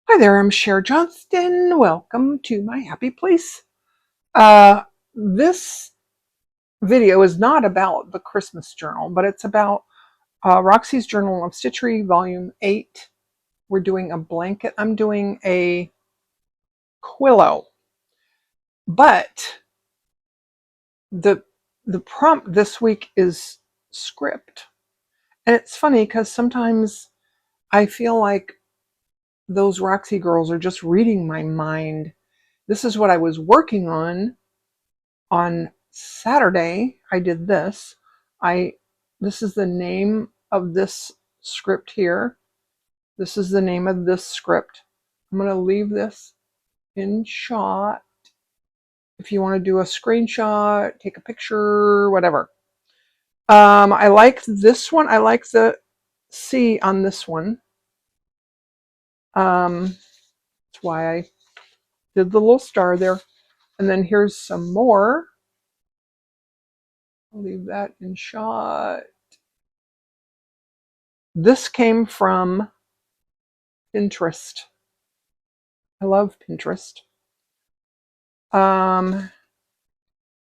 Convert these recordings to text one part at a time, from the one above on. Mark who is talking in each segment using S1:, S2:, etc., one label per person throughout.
S1: Hi there, I'm Cher Johnston. Welcome to my happy place. This video is not about the Christmas journal, but it's about Roxy's Journal of Stitchery, Volume 8. We're doing a blanket. I'm doing a quillow, but the the prompt this week is script. And it's funny because sometimes I feel like those Roxy girls are just reading my mind. This is what I was working on Saturday. I did this. This is the name of this script here. This is the name of this script. I'm going to leave this in shot. If you want to do a screenshot, take a picture, whatever. I like this one. I like the C on this one. That's why I did the little star there. And then here's some more. I'll leave that in shot. This came from Pinterest. I love Pinterest. And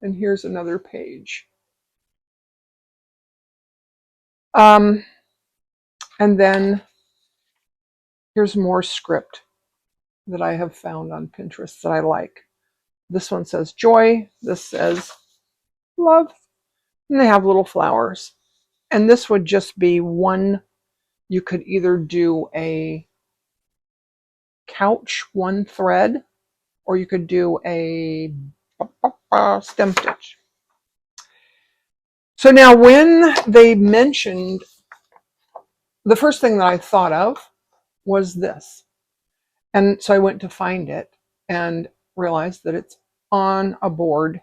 S1: here's another page. And then here's more script that I have found on Pinterest that I like. This one says joy. This says love. And they have little flowers. And this would just be one. You could either do a couch, one thread, or you could do a stem stitch. So now when they mentioned, the first thing that I thought of was this. And so I went to find it and realized that it's on a board.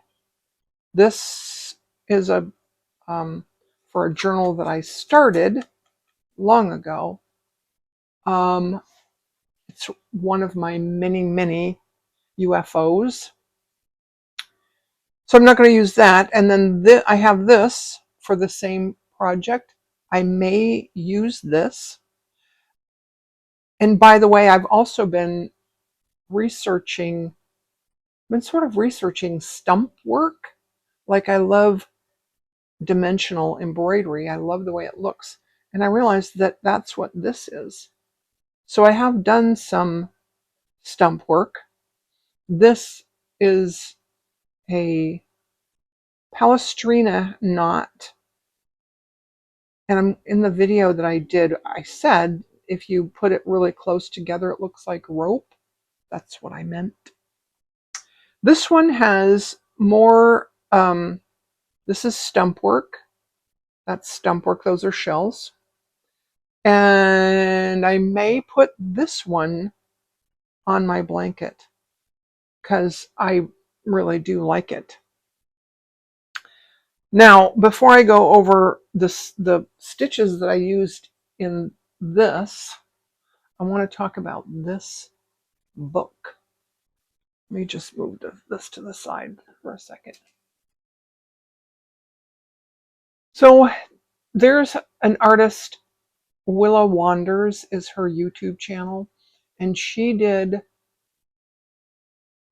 S1: This is for a journal that I started long ago. It's one of my many, many UFOs. So I'm not going to use that. And then I have this for the same project. I may use this. And by the way, I've also been sort of researching stump work. Like I love dimensional embroidery. I love the way it looks. And I realized that that's what this is. So I have done some stump work. This is a Palestrina knot. And I'm in the video that I did, I said, if you put it really close together, it looks like rope. That's what I meant. This one has more, this is stump work. That's stump work. Those are shells. And I may put this one on my blanket because I really do like it. Now, before I go over the stitches that I used in this, I want to talk about this book. Let me just move this to the side for a second. So there's an artist, Willa Wanders is her YouTube channel, and she did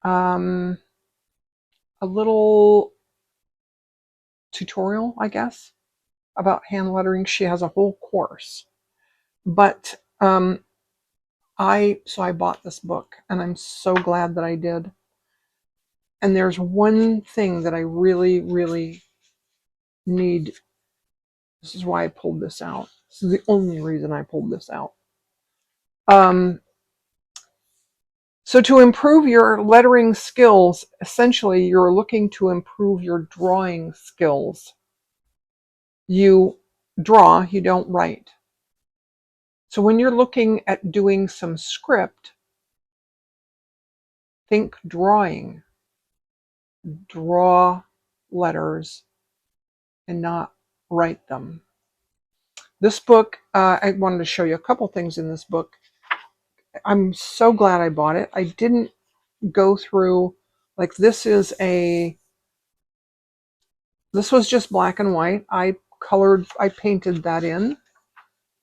S1: a little tutorial, I guess, about hand lettering. She has a whole course, but I bought this book, and I'm so glad that I did. And there's one thing that I really, really need. This is why I pulled this out. This is the only reason I pulled this out. So to improve your lettering skills, essentially you're looking to improve your drawing skills. You draw, you don't write. So when you're looking at doing some script, think drawing. Draw letters and not write them. This book, I wanted to show you a couple things in this book. I'm so glad I bought it. I didn't go through, like this was just black and white. I painted that in.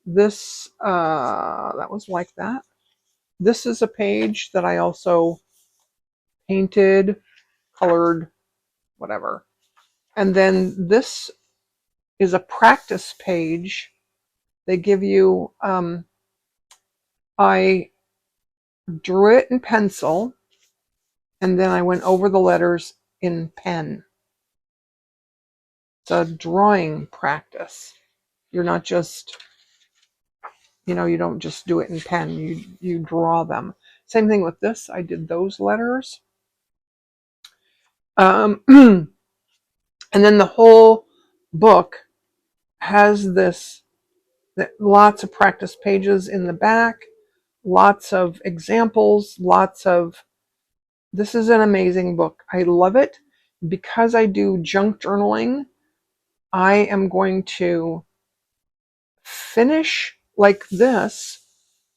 S1: This, that was like that. This is a page that I also painted, colored, whatever. And then this is a practice page. They give you, I drew it in pencil, and then I went over the letters in pen. It's a drawing practice. You're not just, you don't just do it in pen. You draw them. Same thing with this. I did those letters. And then the whole book has lots of practice pages in the back, lots of examples, this is an amazing book. I love it. Because I do junk journaling, I am going to finish like this.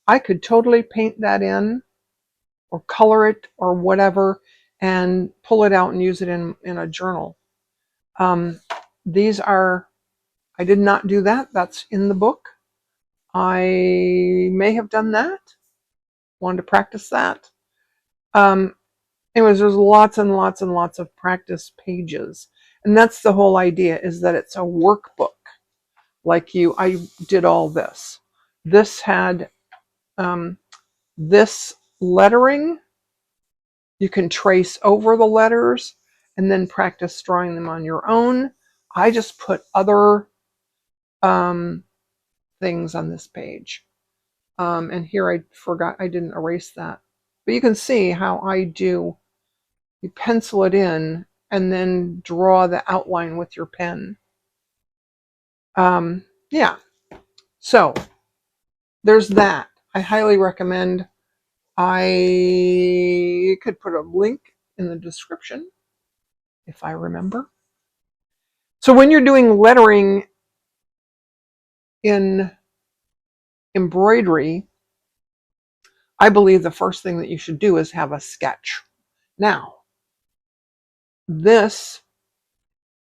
S1: I could totally paint that in or color it or whatever and pull it out and use it in a journal. These are, I did not do that. That's in the book. I may have done that. Wanted to practice that. Anyways, there's lots and lots and lots of practice pages. And that's the whole idea, is that it's a workbook. Like I did all this. This had this lettering. You can trace over the letters and then practice drawing them on your own. I just put other things on this page. And here I forgot, I didn't erase that. But you can see how I do. You pencil it in and then draw the outline with your pen. Yeah. So there's that. I highly recommend. I could put a link in the description if I remember. So when you're doing lettering in embroidery, I believe the first thing that you should do is have a sketch. Now, this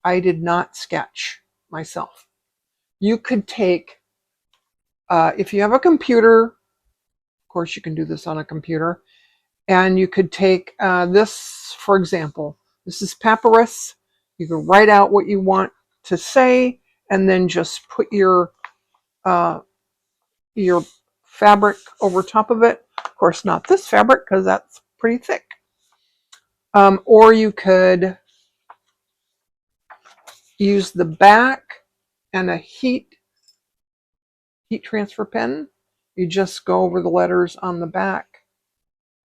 S1: I did not sketch myself. You could take, if you have a computer, of course you can do this on a computer, and you could take this, for example. This is papyrus. You can write out what you want to say, and then just put your fabric over top of it. Of course, not this fabric because that's pretty thick. Or you could use the back and a heat transfer pen. You just go over the letters on the back,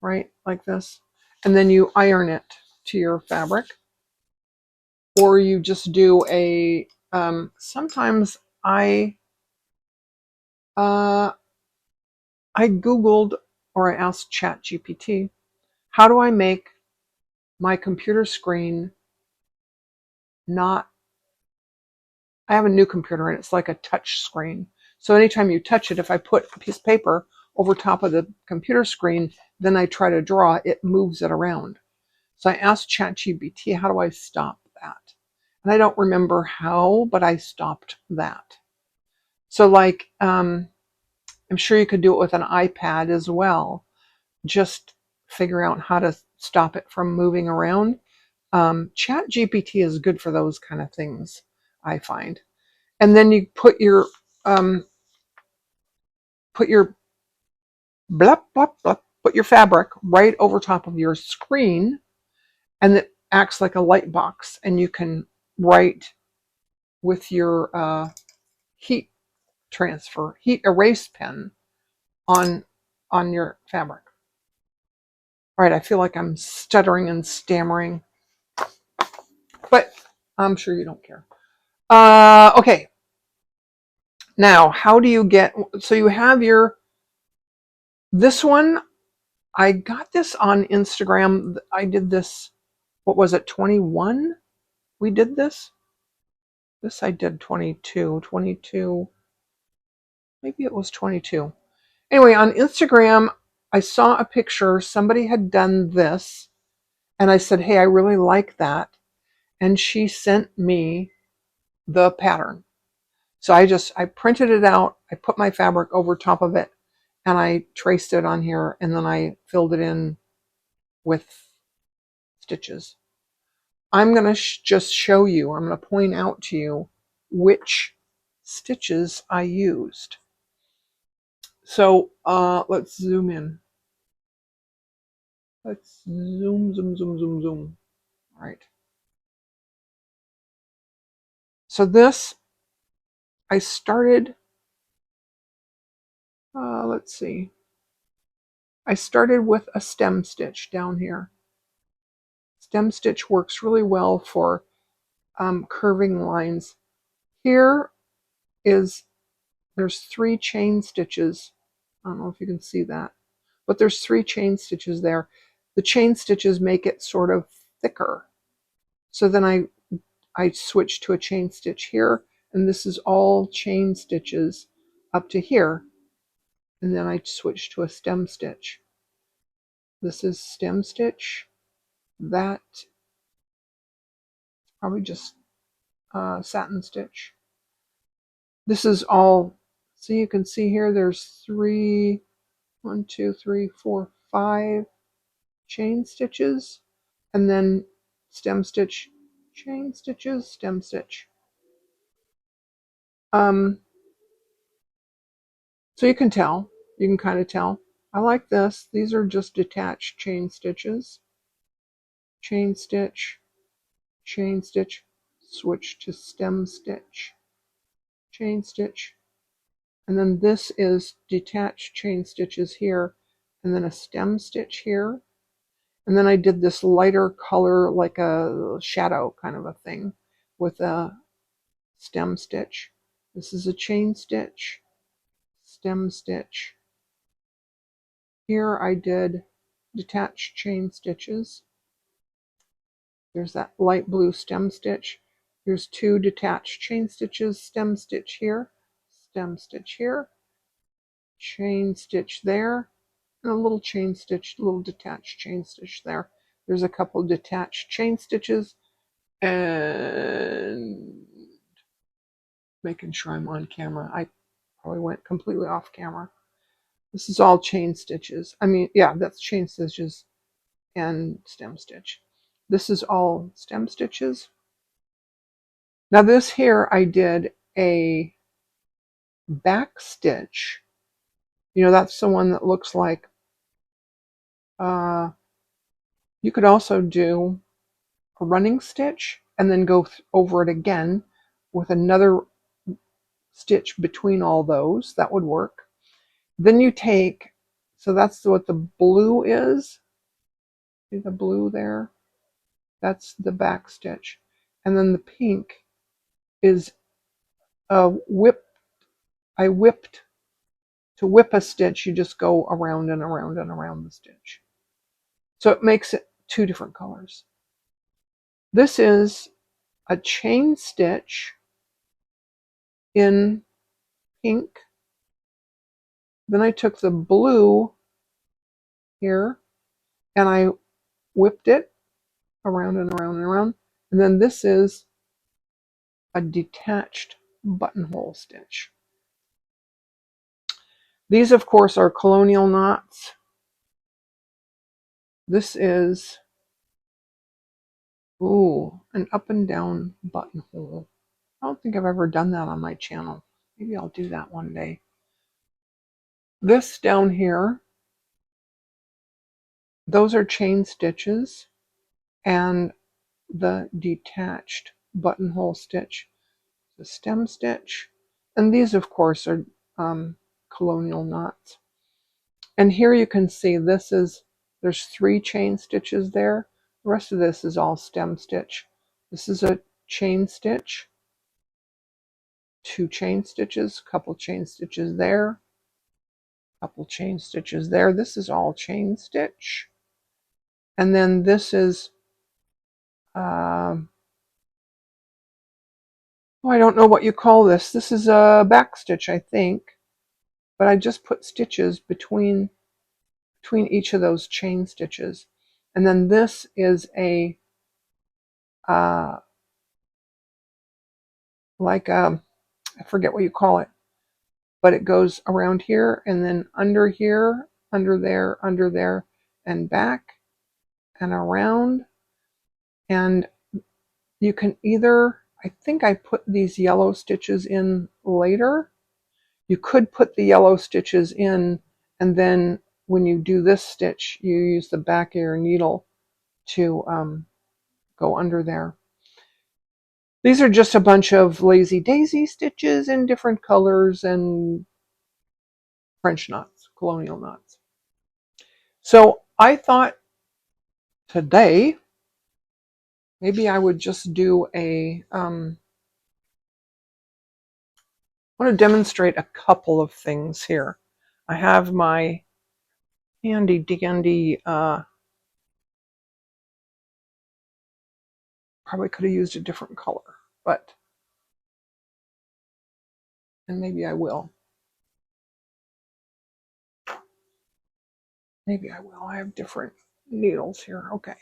S1: right, like this, and then you iron it to your fabric. Or you just do a, sometimes I Googled, or I asked ChatGPT, how do I make my computer screen not, I have a new computer and it's like a touch screen. So anytime you touch it, if I put a piece of paper over top of the computer screen, then I try to draw, it moves it around. So I asked ChatGPT, how do I stop that? And I don't remember how, but I stopped that. So like, I'm sure you could do it with an iPad as well. Just figure out how to stop it from moving around. ChatGPT is good for those kind of things, I find. And then you put your blah, blah, blah, put your fabric right over top of your screen, and it acts like a light box, and you can write with your heat erase pen on your fabric. All right, I feel like I'm stuttering and stammering, but I'm sure you don't care. Okay. Now, how do you get, so you have this one, I got this on Instagram. I did this, what was it, 21? We did this? This I did 22, maybe it was 22. Anyway, on Instagram, I saw a picture, somebody had done this, and I said, hey, I really like that. And she sent me the pattern. So I printed it out, I put my fabric over top of it, and I traced it on here, and then I filled it in with stitches. I'm going to just show you, I'm going to point out to you which stitches I used. So let's zoom in. Let's zoom, zoom, zoom, zoom, zoom. All right. So this, I started, let's see. I started with a stem stitch down here. Stem stitch works really well for curving lines. Here is, there's 3 chain stitches. I don't know if you can see that, but there's 3 chain stitches there. The chain stitches make it sort of thicker. So then I switched to a chain stitch here, and this is all chain stitches up to here. And then I switched to a stem stitch. This is stem stitch. That probably just satin stitch. This is all, so you can see here there's 3, 1, 2, 3, 4, 5 chain stitches, and then stem stitch, chain stitches, stem stitch. So you can tell, you can kind of tell. I like this. These are just detached chain stitches. Chain stitch, switch to stem stitch, chain stitch, and then this is detached chain stitches here, and then a stem stitch here. And then I did this lighter color, like a shadow kind of a thing, with a stem stitch. This is a chain stitch, stem stitch. Here I did detached chain stitches. There's that light blue stem stitch. There's 2 detached chain stitches, stem stitch here, stem stitch here, chain stitch there, and a little chain stitch, little detached chain stitch there. There's a couple detached chain stitches, and making sure I'm on camera. I probably went completely off camera. This is all chain stitches. I mean, yeah, that's chain stitches and stem stitch. This is all stem stitches. Now this here I did a back stitch. You know, that's the one that looks like, you could also do a running stitch and then go over it again with another stitch between all those. That would work. Then you take, so that's what the blue is. See the blue there? That's the back stitch. And then the pink is a whip. I whipped. To whip a stitch, you just go around and around and around the stitch. So it makes it 2 different colors. This is a chain stitch in pink. Then I took the blue here and I whipped it around and around and around. And then this is a detached buttonhole stitch. These, of course, are colonial knots. This is, ooh, an up and down buttonhole. I don't think I've ever done that on my channel. Maybe I'll do that one day. This down here, those are chain stitches, and the detached buttonhole stitch, the stem stitch, and these, of course, are colonial knots. And here you can see there's 3 chain stitches there. The rest of this is all stem stitch. This is a chain stitch, 2 chain stitches, couple chain stitches there, couple chain stitches there. This is all chain stitch. And then this is, oh, I don't know what you call this. This is a back stitch, I think. But I just put stitches between each of those chain stitches. And then this is a, like a, I forget what you call it. but it goes around here and then under here, under there, and back and around. And you can either, I think I put these yellow stitches in later. You could put the yellow stitches in, and then when you do this stitch, you use the back of your needle to go under there. These are just a bunch of lazy daisy stitches in different colors and French knots, colonial knots. So I thought today maybe I would just do a, I want to demonstrate a couple of things here. I have my handy dandy, probably could have used a different color, but, and maybe I will. Maybe I will. I have different needles here. Okay.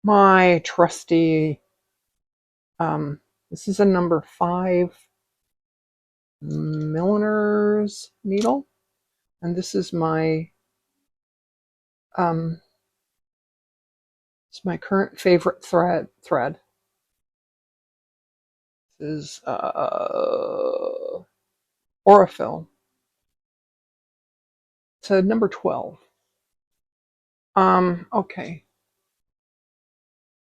S1: My trusty, this is a number 5 milliner's needle, and this is my, it's my current favorite thread. This is Aurifil. It's a number 12. Okay.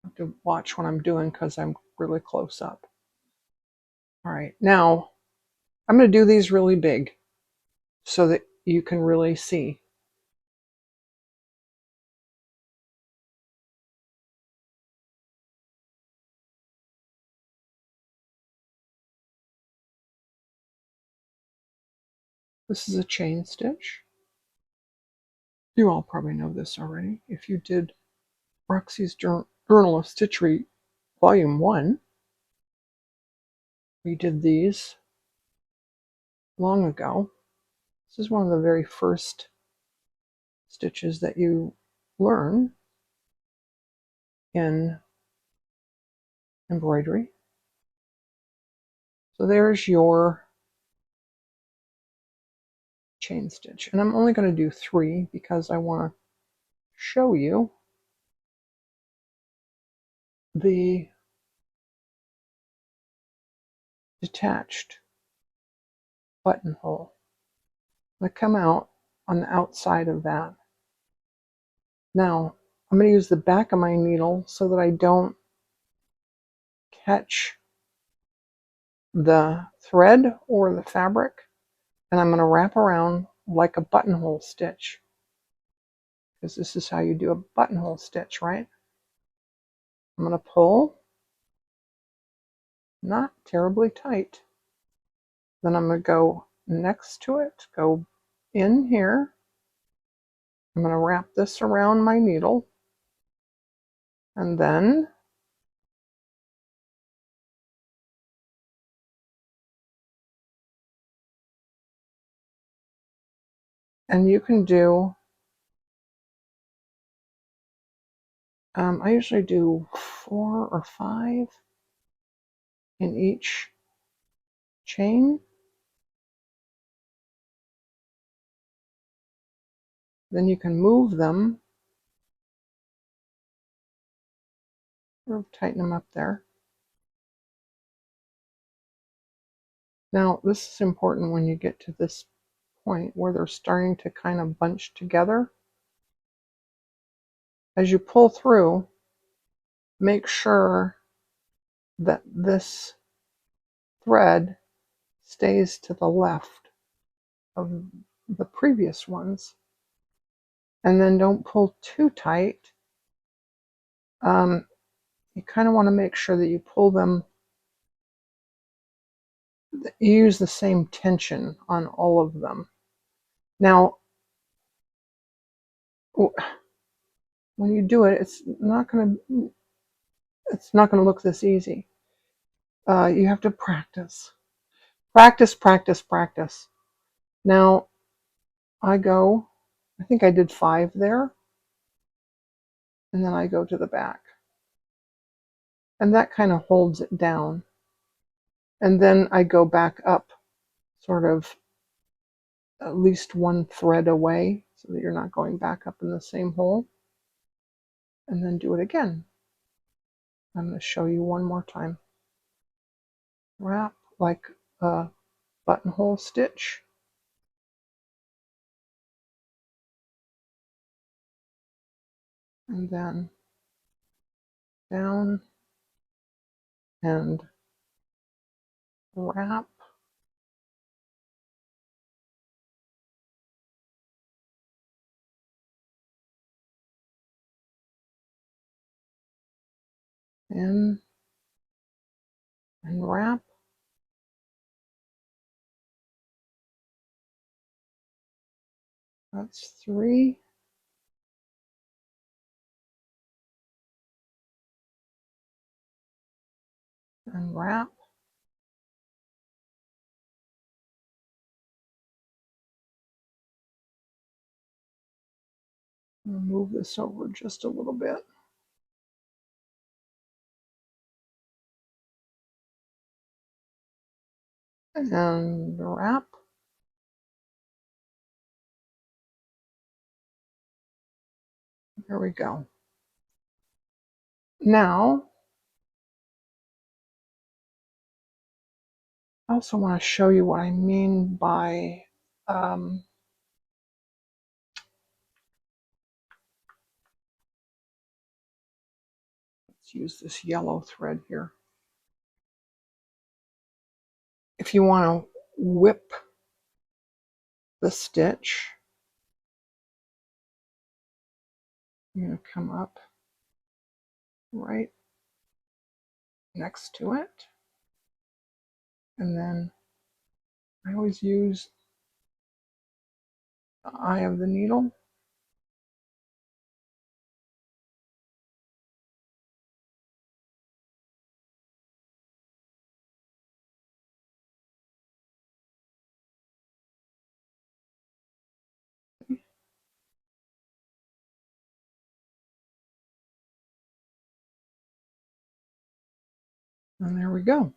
S1: I have to watch what I'm doing because I'm really close up. All right, now I'm going to do these really big so that you can really see. This is a chain stitch. You all probably know this already. If you did Roxy's Journal of Stitchery Volume 1, we did these long ago. This is one of the very first stitches that you learn in embroidery. So there's your chain stitch. And I'm only going to do 3 because I want to show you the detached buttonhole. I come out on the outside of that. Now, I'm going to use the back of my needle so that I don't catch the thread or the fabric, and I'm going to wrap around like a buttonhole stitch, because this is how you do a buttonhole stitch, right? I'm going to pull, not terribly tight. Then I'm going to go next to it, go in here. I'm going to wrap this around my needle, and then you can do, I usually do 4 or 5 in each chain. Then you can move them, or tighten them up there. Now, this is important when you get to this point where they're starting to kind of bunch together. As you pull through, make sure that this thread stays to the left of the previous ones. And then don't pull too tight. You kind of want to make sure that you pull them, you use the same tension on all of them. Now, when you do it, it's not going to look this easy. You have to practice. Practice. Now, I think I did 5 there, and then I go to the back. and that kind of holds it down. And then I go back up sort of at least one thread away so that you're not going back up in the same hole, and then do it again. I'm going to show you one more time. Wrap like a buttonhole stitch, and then down and wrap, in and wrap, that's 3, and wrap, move this over just a little bit, and wrap. There we go. Now, I also want to show you what I mean by let's use this yellow thread here. If you want to whip the stitch, you're going to come up right next to it, and then I always use the eye of the needle. And there we go.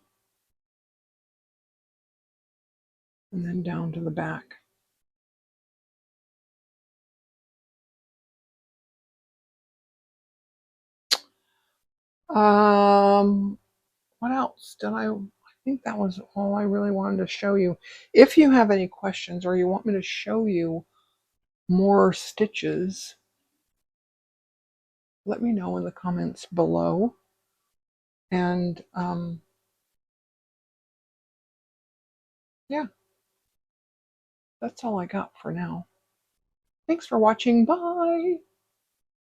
S1: And then down to the back. What else did I think that was all I really wanted to show you. If you have any questions or you want me to show you more stitches, let me know in the comments below. And yeah, that's all I got for now. Thanks for watching. Bye.